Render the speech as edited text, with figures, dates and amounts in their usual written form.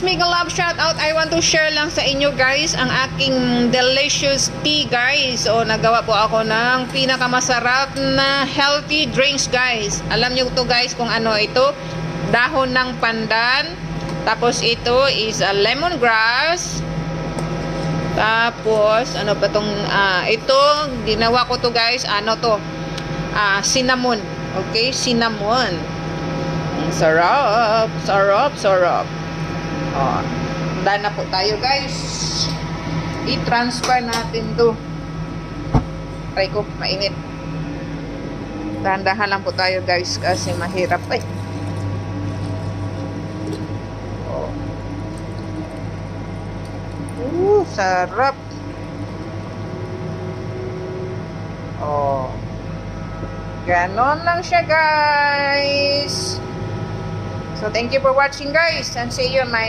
mega love shout out. I want to share lang sa inyo guys ang aking delicious tea guys. O nagawa po ako ng pinakamasarap na healthy drinks guys. Alam niyo to guys kung ano ito? Dahon ng pandan. Tapos ito is a lemongrass. Tapos ano pa tong ito ginawa ko to guys. Ano to? Cinnamon. Okay, cinnamon. Sarap, sarap, sarap. Handa na po tayo guys. I-transfer natin to. Try ko, mainit. Dahan-dahan lang po tayo guys kasi mahirap eh. Sarap. Ganon lang siya guys. So thank you for watching guys and see you in my